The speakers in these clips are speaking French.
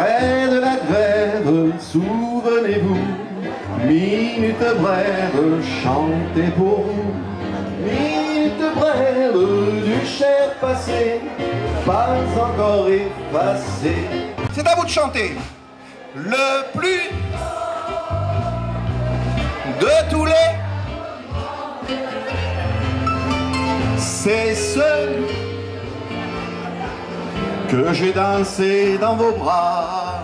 près de la grève, souvenez-vous, minute brève, chantez pour vous. Minute brève du cher passé, pas encore effacé. C'est à vous de chanter. Le plus de tous les, c'est celui que j'ai dansé dans vos bras.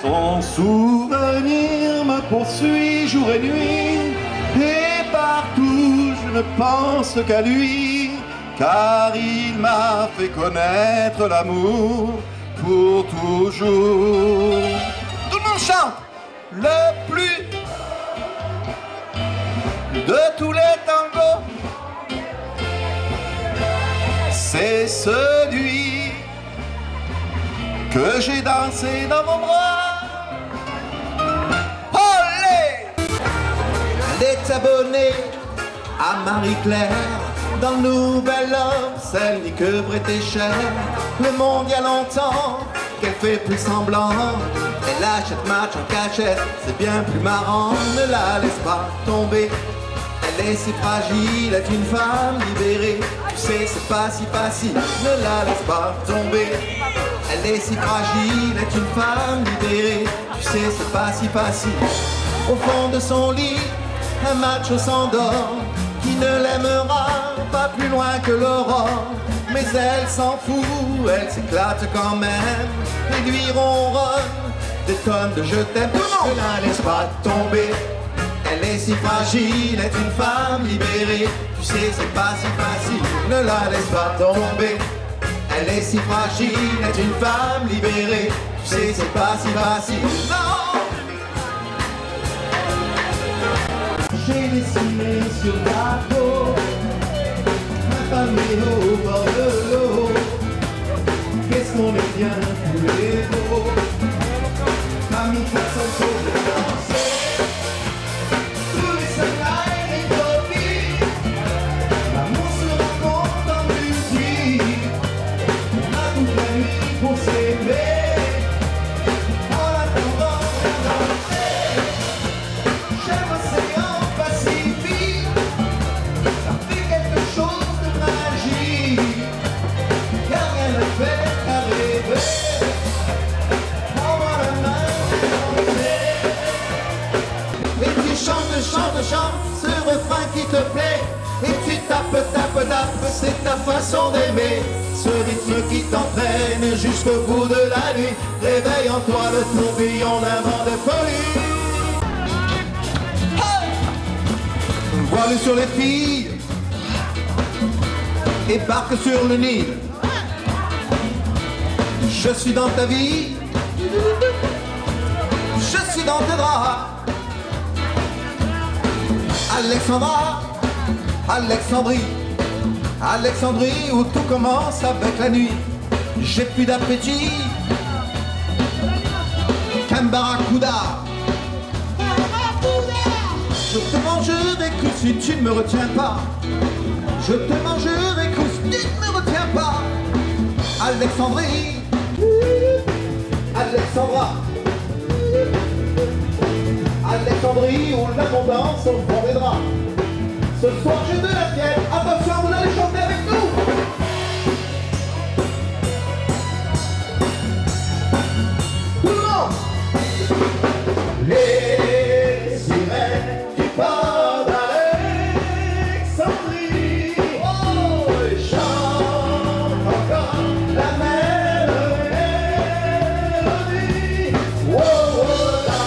Son souvenir me poursuit jour et nuit, et partout je ne pense qu'à lui, car il m'a fait connaître l'amour pour toujours. Tout le monde chante. Le plus de tous les tangos, c'est celui que j'ai dansé dans vos bras. Olé! Elle est abonnée à Marie-Claire dans le Nouvel Homme, celle que prêtait cher. Le monde y a longtemps qu'elle fait plus semblant. Elle achète match en cachette, c'est bien plus marrant. Ne la laisse pas tomber, elle est si fragile, est une femme libérée. Tu sais, c'est pas si facile, ne la laisse pas tomber. Elle est si fragile, est une femme libérée. Tu sais, c'est pas si facile. Au fond de son lit, un macho s'endort, qui ne l'aimera pas plus loin que l'aurore. Mais elle s'en fout, elle s'éclate quand même, et lui ronronne des tonnes de je t'aime. Ne la laisse pas tomber, elle est si fragile, est une femme libérée. Tu sais, c'est pas si facile, ne la laisse pas tomber. Elle est si fragile, est une femme libérée. Tu sais, c'est pas si facile, non. J'ai dessiné sur la peau ma famille au bord de l'eau. Qu'est-ce qu'on est bien tous les beaux. Mamie façon de danser, tous les soleils et les copines. L'amour se rencontre en musique. On a toute la nuit pour s'aimer. En attendant de danser, j'aime l'océan Pacifique. Ça fait quelque chose de magique. Y'a rien à faire qu'à rêver. Prends-moi la main et danser. Et tu chantes ce refrain qui te plaît. Et tu tapes, c'est ta façon d'aimer. Ce rythme qui t'entraîne jusqu'au bout de la nuit. Réveille en toi le tourbillon d'un vent de folie. Voile sur les filles et barque sur le Nil. Je suis dans ta vie, je suis dans tes draps. Alexandra, Alexandrie, Alexandrie où tout commence avec la nuit. J'ai plus d'appétit qu'un barracuda. Je te mangerai cru si tu ne me retiens pas. Je te mangerai cru si tu ne me retiens pas. Alexandrie, Alexandra, Alexandrie où l'abondance au fond des draps. Ce soir j'ai de la fièvre, attention vous allez chanter avec nous. Tout le monde. Les sirènes qui partent d'Alexandrie, oh, et chantent encore la même mélodie. Oh, oh, la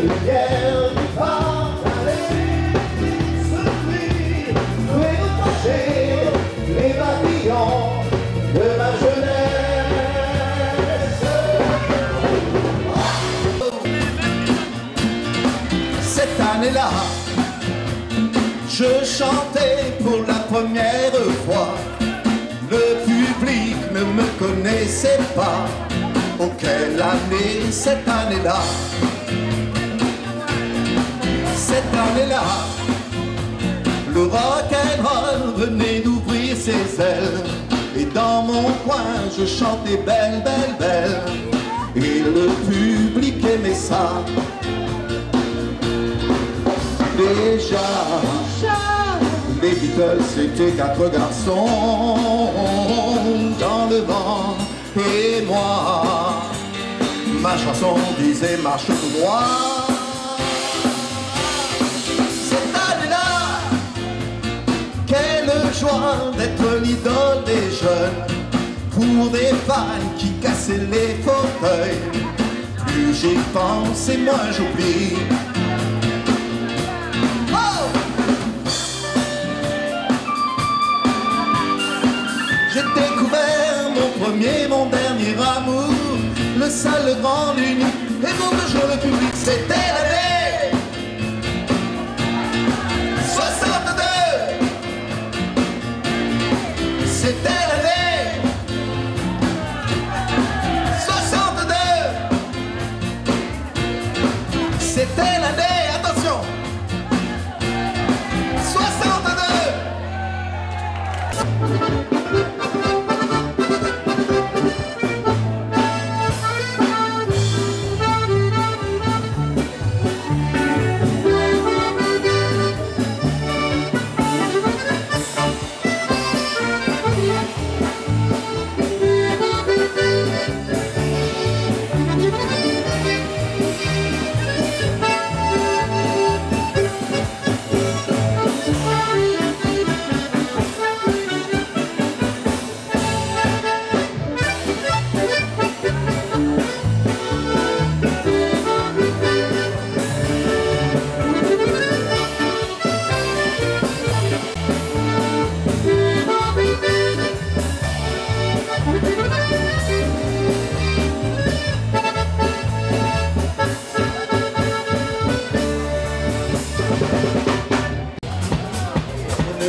rivière qui part d'Alexandrie, fait reprocher les papillons de ma jeunesse. Cette année-là, je chantais pour la première fois. Le public ne me connaissait pas. Oh, quelle année, cette année-là. Cette année-là, le rock'n'roll venait d'ouvrir ses ailes. Et dans mon coin, je chantais belle, belle, belle. ça. Déjà, les Beatles c'était 4 garçons dans le vent. Et moi, ma chanson disait marche tout droit. Cette année-là, quelle joie d'être l'idole des jeunes pour des fans qui cassaient les fauteuils. Plus j'y pense et moins j'oublie. J'ai découvert mon premier, mon dernier amour, le seul, le grand, l'unique, et pour toujours le public. C'était l'année 62. C'était l'année 62. C'était l'année, attention, 62.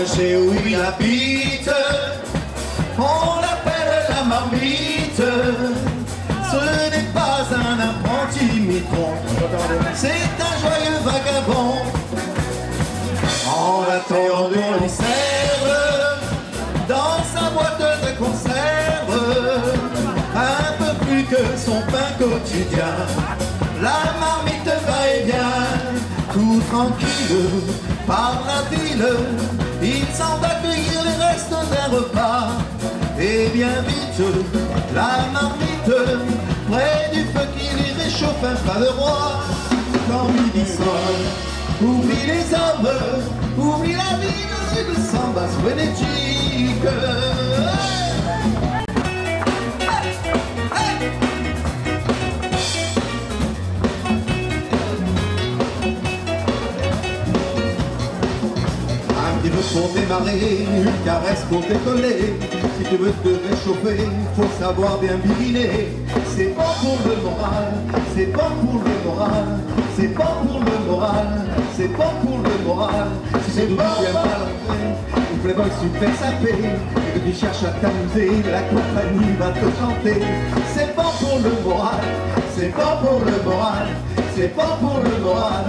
C'est où il habite, on l'appelle la marmite. Ce n'est pas un apprenti mitron, c'est un joyeux vagabond. En attendant on lui serve dans sa boîte de conserve un peu plus que son pain quotidien. La marmite va et vient, tout tranquille par la ville. Il s'en va cueillir les restes d'un repas. Et bien vite, la marmite, près du feu qui lui réchauffe un plat de roi. Quand midi sonne, oublie les hommes, oublie la ville de samba frénétique. Pour démarrer, une caresse pour décoller. Si tu veux te réchauffer, faut savoir bien biguiner. C'est bon pour le moral, c'est bon pour le moral, c'est bon pour le moral, c'est bon pour le moral. Si c'est bon, bien mal, une playboy super sapé, et que tu cherches à t'amuser, la compagnie va te chanter. C'est bon pour le moral, c'est bon pour le moral, c'est bon pour le moral,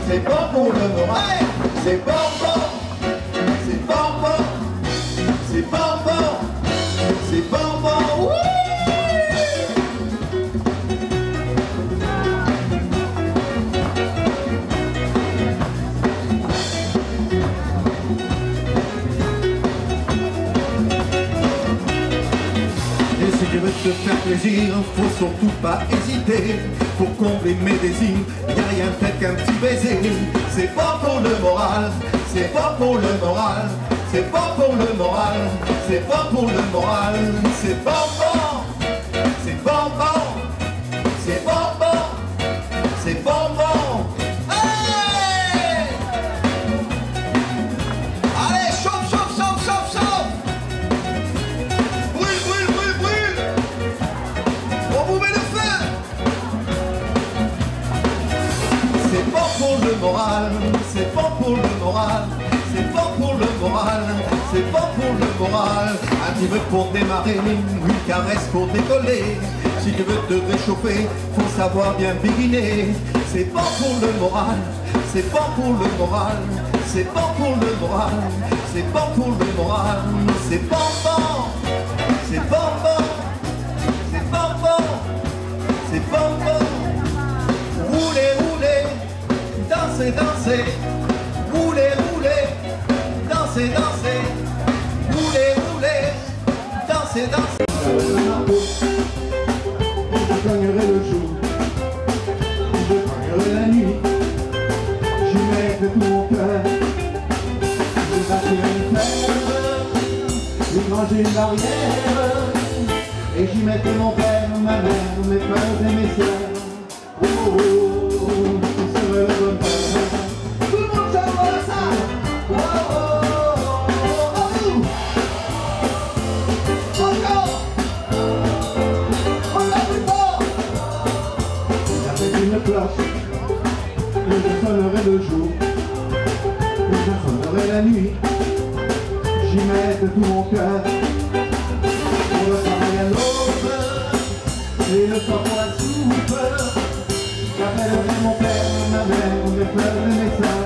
c'est bon pour le moral, c'est bon, bon. C'est bonbon, c'est bonbon, c'est bonbon, oui. Et si tu veux te faire plaisir, faut surtout pas hésiter. Pour combler mes désirs, y'a rien tel qu'un petit baiser. C'est bon pour le moral, c'est bon pour le moral, c'est bon pour le moral, c'est bon pour le moral, c'est bon, bon, c'est bon, bon, c'est bon, bon, c'est bon, bon. Hey! Allez, chauffe, chauffe, chauffe, chauffe, chauffe. Brûle, brûle, brûle, brûle. On vous met le feu. C'est bon pour le moral, c'est bon pour le moral. C'est bon pour le moral, c'est bon pour le moral. Un petit peu pour démarrer, une caresse pour décoller. Si tu veux te réchauffer, faut savoir bien biguiner. C'est bon pour le moral, c'est bon pour le moral, c'est bon pour le moral, c'est bon pour le moral, c'est bon, bon, c'est bon, bon, c'est bon, bon, c'est bon, bon. dansez, dansez, roulez, roulez, dansez, dansez, roulez, roulez, dansez, dansez. Je gagnerai le jour, je gagnerai la nuit, j'y mettrai tout mon cœur, je bâtirai une ferme, une grange et une barrière, et j'y mettrai mon père, ma mère, mes frères et mes sœurs. Oh, oh, oh, ce serait le bonheur. Tout le monde chante ça. Oh, oh, oh, oh, oh. Encore. Encore plus fort. Avec une cloche, et je sonnerai le jour, et je sonnerai la nuit, j'y mettrai tout mon cœur, pour le travail à l'aube, et le soir pour la soupe. J'appellerai mon père, ma mère, mes frères et mes sœurs.